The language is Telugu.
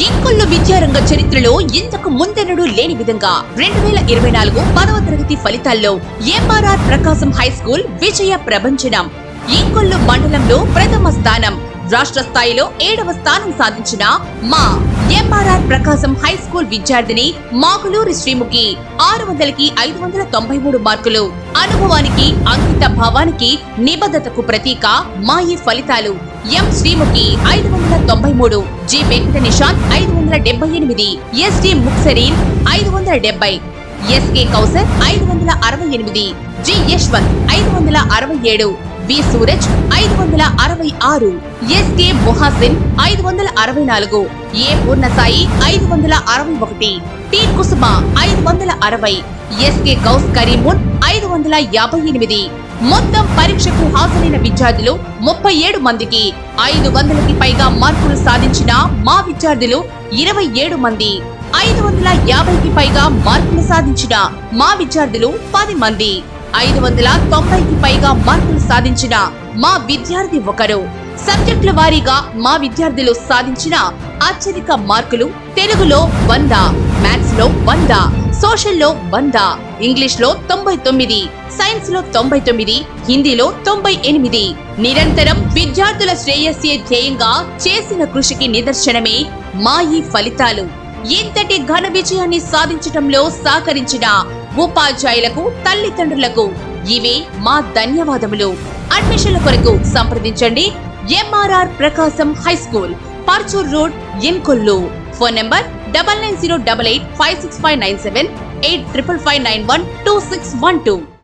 ఇంకొల్లు విద్యారంగ చరిత్రలో ఇంతకు ముందెన్నడూ లేని విధంగా 2024 10వ తరగతి ఫలితాల్లో ఎంఆర్ఆర్ ప్రకాశం హై స్కూల్ విజయ ప్రభంజనం. ఇంకొల్లు మండలంలో ప్రథమ స్థానం, రాష్ట్ర స్థాయిలో 7వ స్థానం సాధించిన మా ఎంఆర్ఆర్ ప్రకాశం హై స్కూల్ విద్యార్థిని మాగులూరి శ్రీముఖి 600కి 593 మార్కులు. అనుభవానికి, అంకిత భావానికి, నిబద్ధతకు ప్రతీక మా ఈ ఫలితాలు. M Srimukhi 593, G Venkata Nishanth 578, SD Muksareen 570, SK Kausar 568, G Yashwanth 567, V Suraj 566, SK Mohasin 564, A Purnasai 561, T Kusuma 560, SK Gouse Karimun 558. మొత్తం పరీక్షకు హాజరైన విద్యార్థులు 37 మందికి 500కి పైగా మార్కులు సాధించిన మా విద్యార్థులు 27 మంది. 550కి పైగా మార్కులు సాధించిన మా విద్యార్థులు 10 మంది. 590కి పైగా మార్కులు సాధించిన మా విద్యార్థి ఒకరు. సబ్జెక్టుల వారీగా మా విద్యార్థులు సాధించిన అత్యధిక మార్కులు: తెలుగులో 100, మ్యాథ్స్ లో 100, సోషల్ లో 100, ఇంగ్లీష్ లో 99, సైన్స్ లో 99, హిందీలో 98. నిరంతరం విద్యార్థుల శ్రేయస్సే ధ్యేయంగా చేసిన కృషికి నిదర్శనమే మా ఈ ఫలితాలు. ఇంతటి ఘన విజయాన్ని సాధించటంలో సహకరించిన ఉపాధ్యాయులకు, తల్లిదండ్రులకు ఇవే మా ధన్యవాదములు. అడ్మిషన్ల కొరకు సంప్రదించండి MRR Prakasam high school, Parchur road, Inkollu. Phone number 9908856597, 85591261.